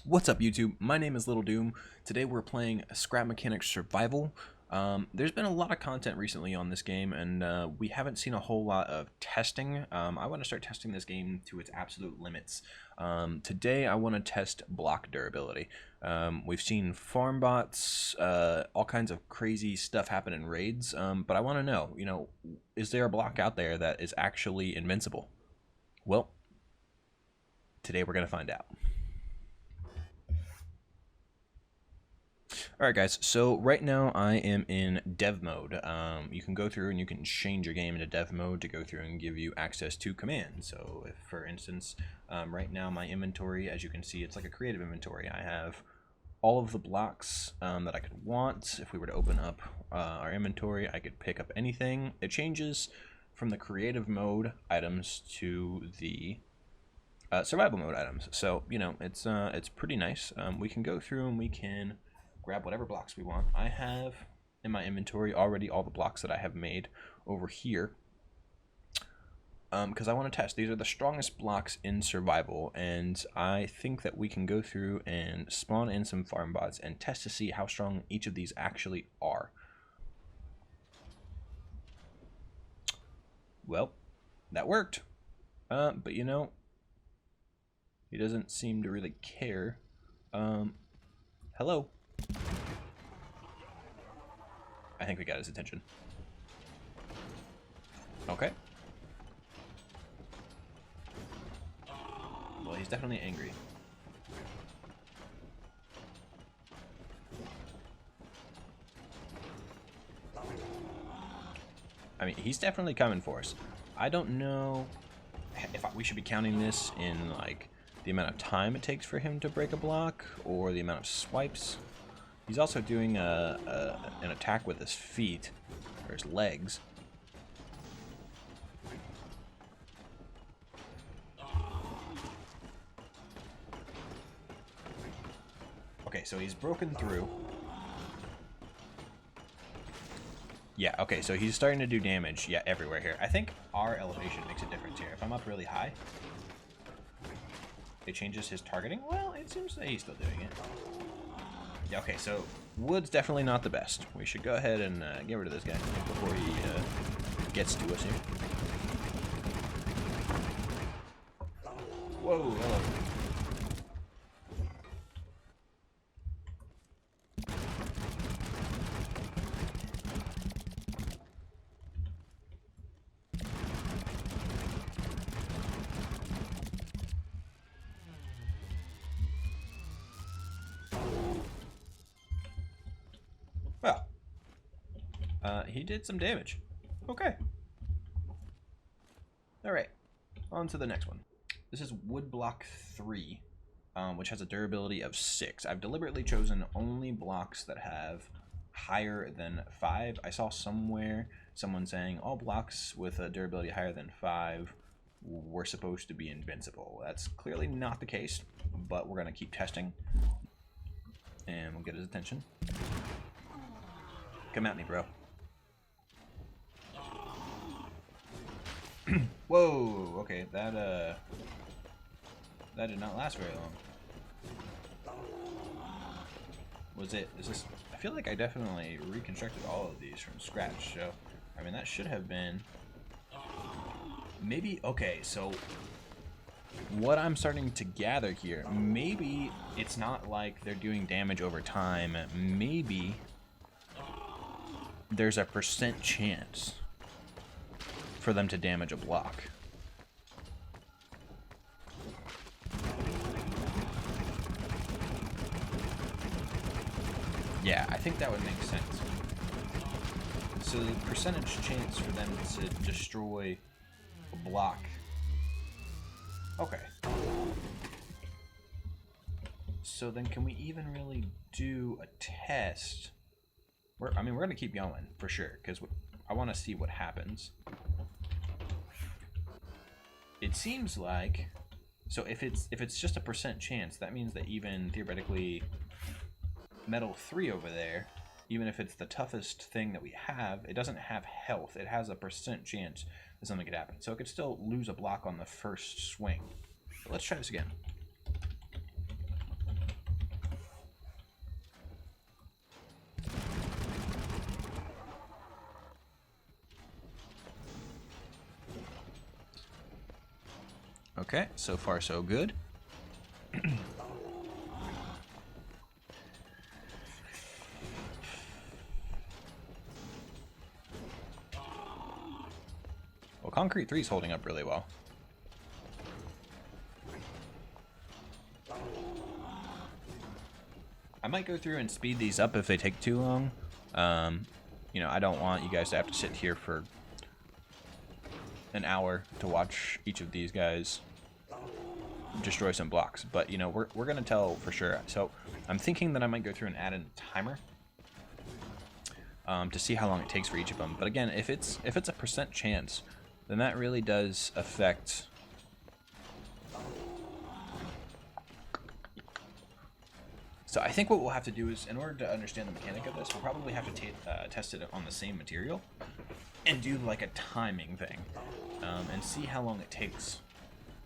What's up, YouTube? My name is Littledoom. Today we're playing Scrap Mechanics Survival. There's been a lot of content recently on this game, and we haven't seen a whole lot of testing. I want to start testing this game to its absolute limits. Today I want to test block durability. We've seen farm bots, all kinds of crazy stuff happen in raids, but I want to know, is there a block out there that is actually invincible? Well, today we're going to find out. Alright guys, so right now I am in dev mode. You can go through and you can change your game into dev mode to go through and give you access to commands. So if, for instance, right now my inventory, as you can see, it's like a creative inventory. I have all of the blocks that I could want. If we were to open up our inventory, I could pick up anything. It changes from the creative mode items to the survival mode items. So, it's pretty nice. We can go through and we can grab whatever blocks we want. I have in my inventory already all the blocks that I have made over here because I want to test. These are the strongest blocks in survival, and I think that we can go through and spawn in some farm bots and test to see how strong each of these actually are. Well, that worked. But he doesn't seem to really care. Hello. I think we got his attention. Okay. Well, he's definitely angry. I mean, he's definitely coming for us. I don't know if we should be counting this in, like, the amount of time it takes for him to break a block, or the amount of swipes. He's also doing an attack with his feet, or his legs. Okay, so he's broken through. Yeah, okay, so he's starting to do damage, everywhere here. I think our elevation makes a difference here. If I'm up really high, it changes his targeting. Well, it seems that he's still doing it. Yeah, okay, so wood's definitely not the best. We should go ahead and get rid of this guy before he gets to us here. Whoa, hello. Well, he did some damage. Okay. Alright, on to the next one. This is wood block 3, which has a durability of 6. I've deliberately chosen only blocks that have higher than 5. I saw somewhere someone saying all blocks with a durability higher than 5 were supposed to be invincible. That's clearly not the case, but we're going to keep testing. And we'll get his attention. Come at me, bro. Whoa, okay, that did not last very long. Is this, I feel like I definitely reconstructed all of these from scratch, so, I mean, that should have been, maybe, okay, so, what I'm starting to gather here, maybe it's not like they're doing damage over time, maybe there's a % chance for them to damage a block. Yeah, I think that would make sense. So the percentage chance for them to destroy a block. Okay. So then can we even really do a test? We're going to keep going for sure, because I want to see what happens. It seems like, so if it's just a % chance, that means that even theoretically metal 3 over there, even if it's the toughest thing that we have, it doesn't have health. It has a % chance that something could happen. So it could still lose a block on the first swing. But let's try this again. Okay, so far so good. Well, Concrete 3 is holding up really well. I might go through and speed these up if they take too long. You know, I don't want you guys to have to sit here for an hour to watch each of these guys destroy some blocks. But, you know, we're going to tell for sure. So I'm thinking that I might go through and add in a timer to see how long it takes for each of them. But again, if it's a percent chance, then that really does affect... So I think what we'll have to do is, in order to understand the mechanic of this, we'll probably have to test it on the same material and do like a timing thing and see how long it takes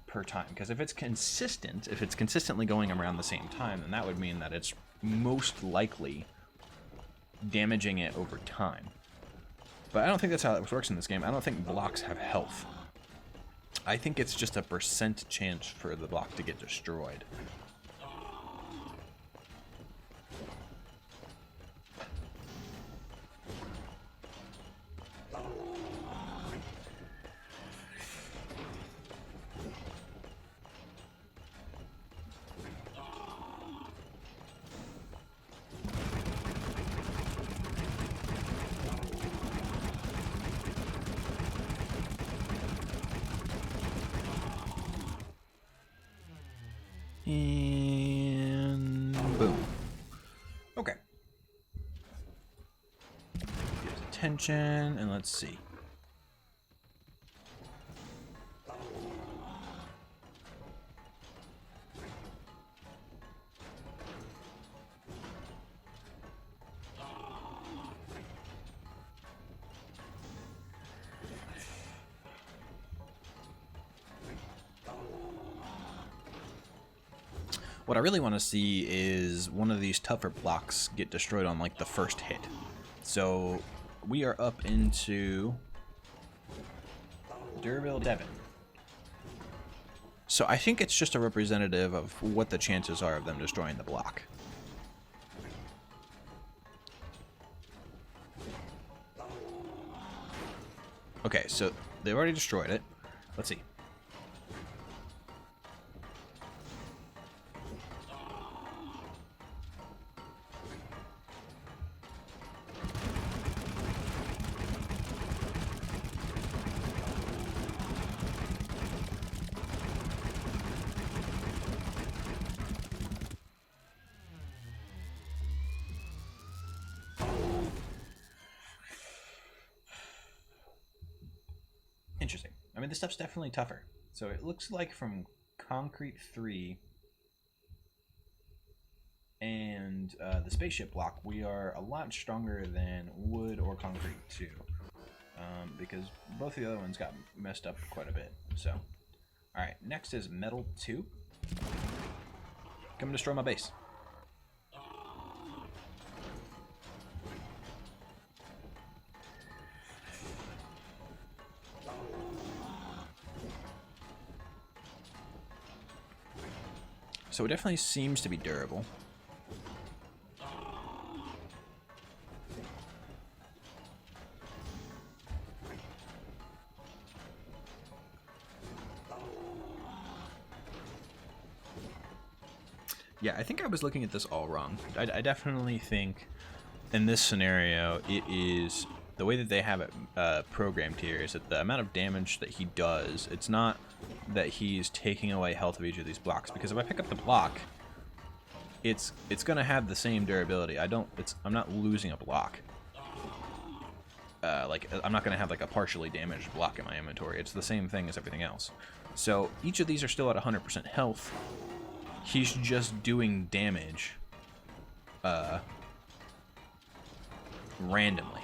per time. Because if it's consistent, if it's consistently going around the same time, then that would mean that it's most likely damaging it over time. But I don't think that's how it works in this game. I don't think blocks have health. I think it's just a percent chance for the block to get destroyed. And boom. Okay. Get his attention, and let's see. What I really want to see is one of these tougher blocks get destroyed on like the first hit. So we are up into Durville Devon. So I think it's just a representative of what the chances are of them destroying the block. Okay, so they've already destroyed it. Let's see. Interesting. I mean, this stuff's definitely tougher. So it looks like from Concrete 3 and the Spaceship block, we are a lot stronger than Wood or Concrete 2. Because both of the other ones got messed up quite a bit. So, alright, next is Metal 2. Come destroy my base. So it definitely seems to be durable. Yeah, I think I was looking at this all wrong. I definitely think in this scenario, it is the way that they have it programmed here is that the amount of damage that he does, it's not that he's taking away health of each of these blocks, because if I pick up the block, it's gonna have the same durability. I'm not losing a block. Like I'm not gonna have like a partially damaged block in my inventory. It's the same thing as everything else. So each of these are still at 100% health. He's just doing damage randomly.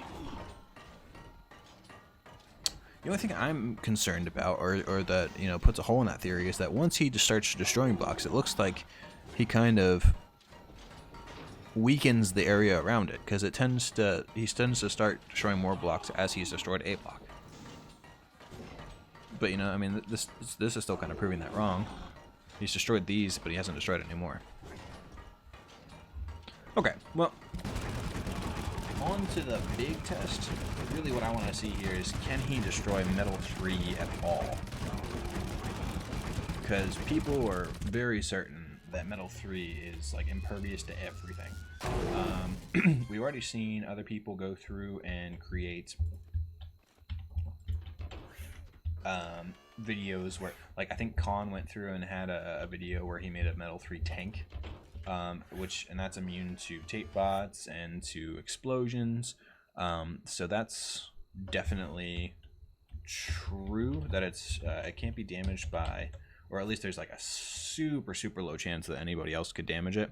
The only thing I'm concerned about, or that, you know, puts a hole in that theory, is that once he just starts destroying blocks, it looks like he kind of weakens the area around it, because he tends to start destroying more blocks as he's destroyed a block. But you know, I mean, this is still kind of proving that wrong. He's destroyed these, but he hasn't destroyed it anymore. Okay, well, on to the big test. Really what I want to see here is, can he destroy Metal 3 at all? Because people are very certain that Metal 3 is like impervious to everything. We've already seen other people go through and create videos where, like, I think Khan went through and had a video where he made a Metal 3 tank, and that's immune to tape bots and to explosions. So that's definitely true that it can't be damaged by, or at least there's like a super low chance that anybody else could damage it.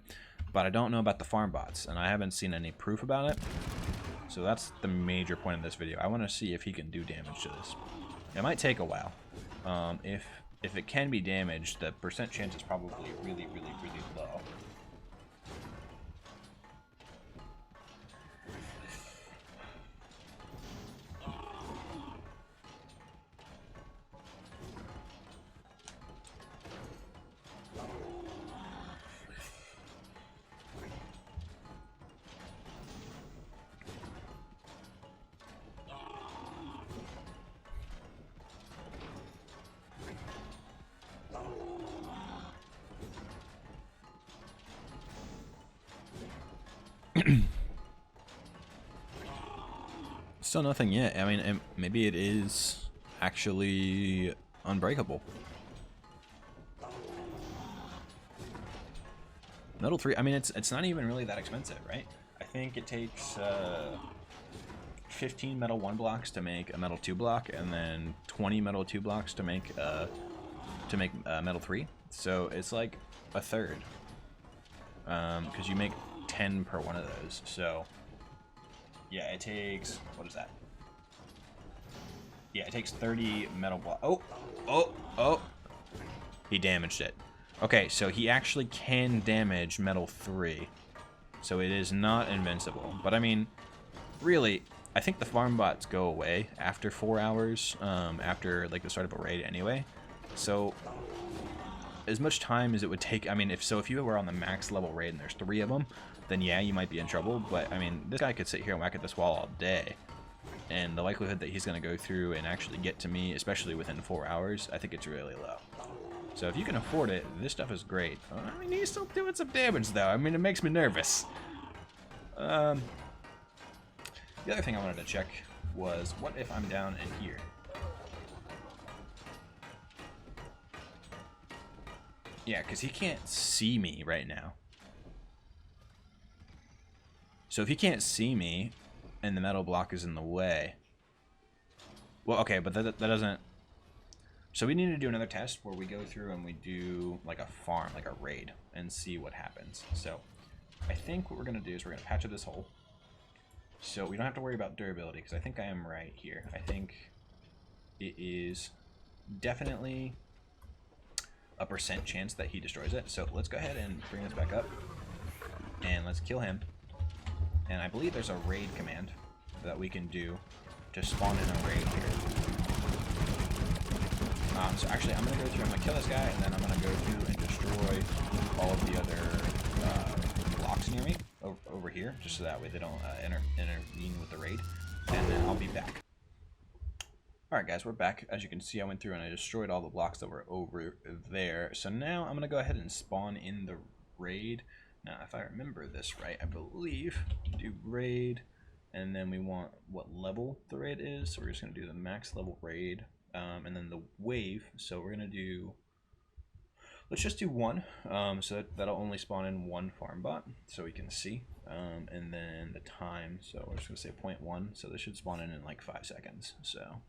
But I don't know about the farm bots, and I haven't seen any proof about it. So that's the major point of this video. I want to see if he can do damage to this. It might take a while. If it can be damaged, the percent chance is probably really low. Still nothing yet. I mean, maybe it is actually unbreakable. Metal 3, I mean, it's not even really that expensive, right? I think it takes 15 metal 1 blocks to make a metal 2 block, and then 20 metal 2 blocks to make metal 3. So it's like a third, because you make 10 per one of those. So yeah, it takes, what is that? Yeah, it takes 30 metal block. Oh! He damaged it. Okay, so he actually can damage metal 3. So it is not invincible. But I mean, really, I think the farm bots go away after 4 hours, after like the start of a raid anyway. So as much time as it would take, I mean, if you were on the max level raid and there's 3 of them, then yeah, you might be in trouble. But I mean, this guy could sit here and whack at this wall all day, and the likelihood that he's going to go through and actually get to me, especially within 4 hours, I think it's really low. So if you can afford it, this stuff is great. I mean, he's still doing some damage though. I mean, it makes me nervous. The other thing I wanted to check was, what if I'm down in here? Yeah, because he can't see me right now. So if he can't see me, and the metal block is in the way... Well, okay, but that doesn't... So we need to do another test where we go through and we do like a farm, like a raid, and see what happens. So I think what we're going to do is we're going to patch up this hole. So we don't have to worry about durability, because I think I am right here. I think it is definitely a % chance that he destroys it. So let's go ahead and bring this back up, and let's kill him. And I believe there's a raid command that we can do to spawn in a raid here. So actually, I'm going to go through, I'm going to kill this guy, and then I'm going to go through and destroy all of the other blocks near me over here, just so that way they don't intervene with the raid. And then I'll be back. Alright guys, we're back. As you can see, I went through and I destroyed all the blocks that were over there. So now I'm going to go ahead and spawn in the raid. Now, if I remember this right, I believe do raid, and then we want what level the raid is. So we're just going to do the max level raid, and then the wave. So we're going to do, let's just do 1. So that'll only spawn in 1 farm bot, so we can see. And then the time, so we're just going to say 0.1. So this should spawn in like 5 seconds. So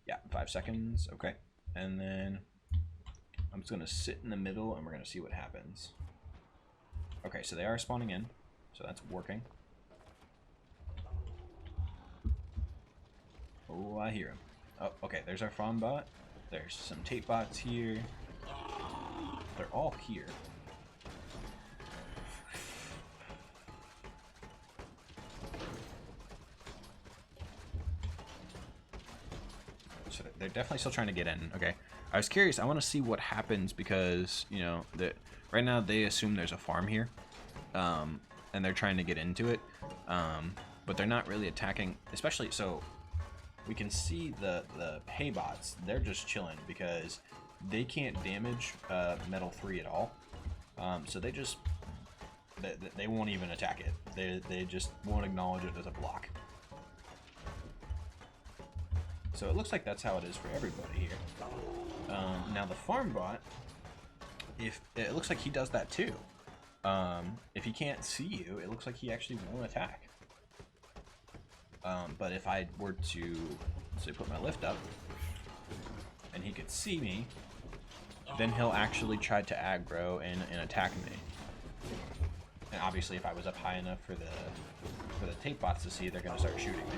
yeah, 5 seconds. Okay, and then I'm just going to sit in the middle, and we're going to see what happens. Okay, so they are spawning in, so that's working. Oh, I hear him. Oh, okay, there's our farm bot. There's some tape bots here. They're all here. So they're definitely still trying to get in. Okay. I was curious. I want to see what happens because, you know, right now they assume there's a farm here. And they're trying to get into it. But they're not really attacking, especially, so we can see the hay bots. They're just chilling because they can't damage metal 3 at all. So they won't even attack it. They just won't acknowledge it as a block. So it looks like that's how it is for everybody here. Now the farm bot, if it looks like he does that too. If he can't see you, it looks like he actually won't attack. But if I were to, say, put my lift up, and he could see me, then he'll actually try to aggro and attack me. And obviously, if I was up high enough for the tape bots to see, they're going to start shooting me.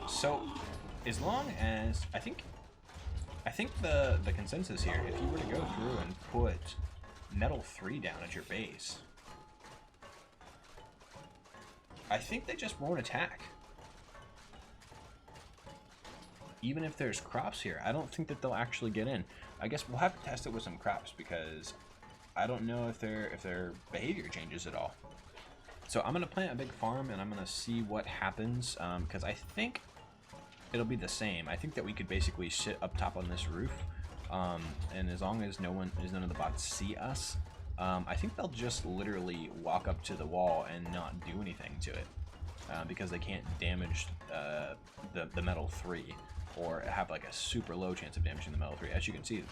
So, as long as I think the consensus here, if you were to go through and put metal 3 down at your base, I think they just won't attack. Even if there's crops here, I don't think that they'll actually get in. I guess we'll have to test it with some crops because I don't know if their behavior changes at all. So I'm gonna plant a big farm and I'm gonna see what happens because I think it'll be the same. I think that we could basically sit up top on this roof, and as long as none of the bots see us, I think they'll just literally walk up to the wall and not do anything to it because they can't damage the metal 3 or have like a super low chance of damaging the metal 3. As you can see,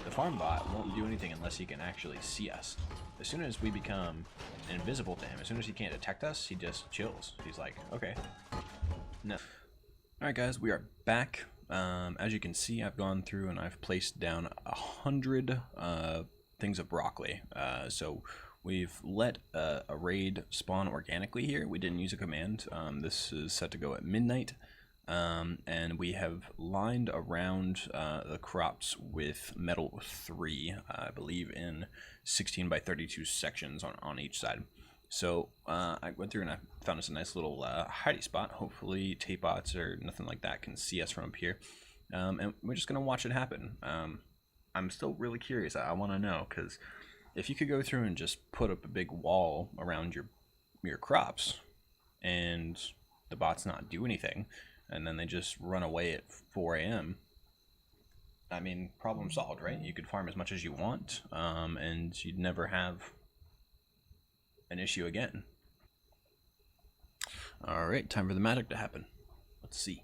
the farm bot won't do anything unless he can actually see us. As soon as we become invisible to him, as soon as he can't detect us, he just chills. He's like, okay, no. Alright guys, we are back. As you can see, I've gone through and I've placed down 100 things of broccoli. So we've let a raid spawn organically here. We didn't use a command. This is set to go at midnight. And we have lined around the crops with metal 3, I believe in 16 by 32 sections on each side. So I went through and I found us a nice little hidey spot. Hopefully tape bots or nothing like that can see us from up here. And we're just going to watch it happen. I'm still really curious. I want to know, because if you could go through and just put up a big wall around your crops and the bots not do anything, and then they just run away at 4 a.m., I mean, problem solved, right? You could farm as much as you want, and you'd never have an issue again. Alright, time for the magic to happen. Let's see.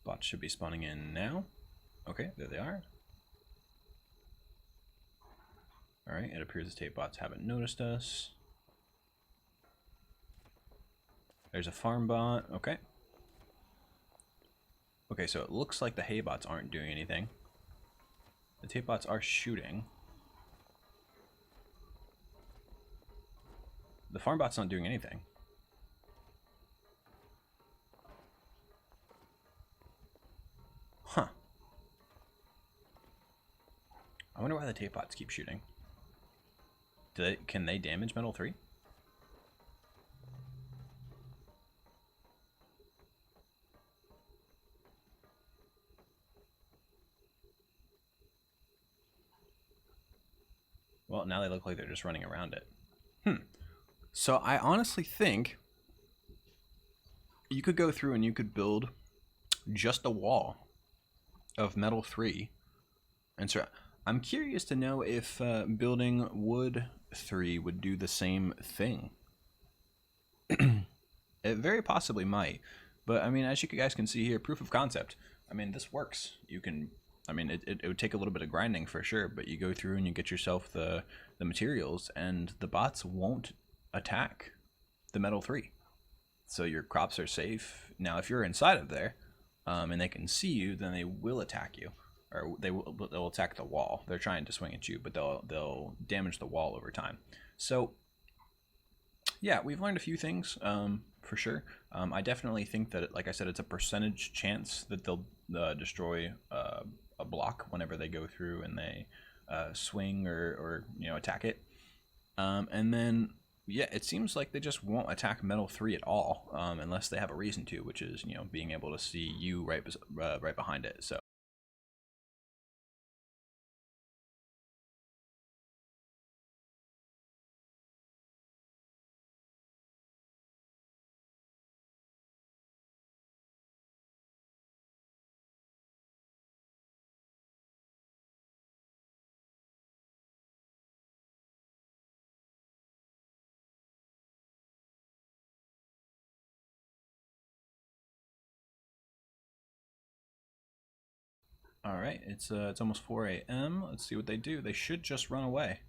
Bots should be spawning in now. Okay, there they are. Alright, it appears the tape bots haven't noticed us. There's a farm bot. Okay. Okay, so it looks like the hay bots aren't doing anything. The tape bots are shooting. The farm bot's not doing anything. Huh. I wonder why the tape bots keep shooting. Can they damage metal 3? Well, now they look like they're just running around it. So I honestly think you could go through and you could build just a wall of metal 3. And so I'm curious to know if building wood 3 would do the same thing. It very possibly might. But I mean, as you guys can see here, proof of concept. I mean, this works. You can, I mean, it would take a little bit of grinding for sure, but you go through and you get yourself the materials, and the bots won't attack the metal 3. So your crops are safe. Now, if you're inside of there, and they can see you, then they will attack you, or they'll attack the wall. They're trying to swing at you, but they'll damage the wall over time. So yeah, we've learned a few things for sure. I definitely think that, like I said, it's a percentage chance that they'll destroy a block whenever they go through and they swing or attack it. And then Yeah, it seems like they just won't attack Metal 3 at all, unless they have a reason to, which is, you know, being able to see you right behind it. So. All right, it's almost 4 a.m. Let's see what they do. They should just run away.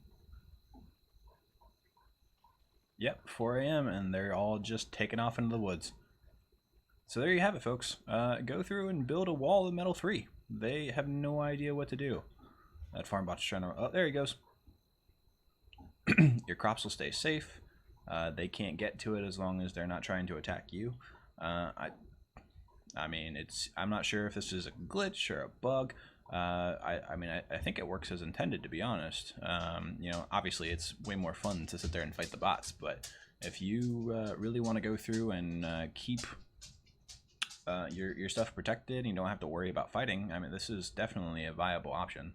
Yep, 4 a.m. and they're all just taking off into the woods. So there you have it, folks. Go through and build a wall of Metal 3. They have no idea what to do. That farmbot's trying to. Oh, there he goes. Your crops will stay safe. They can't get to it as long as they're not trying to attack you. I mean, I'm not sure if this is a glitch or a bug. I think it works as intended, to be honest. You know, obviously it's way more fun to sit there and fight the bots, but if you really want to go through and keep your stuff protected and you don't have to worry about fighting, I mean, this is definitely a viable option.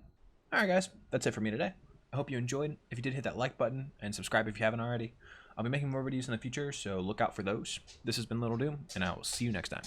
All right, guys, that's it for me today. I hope you enjoyed. If you did, hit that like button and subscribe if you haven't already. I'll be making more videos in the future, so look out for those. This has been Littledoom, and I will see you next time.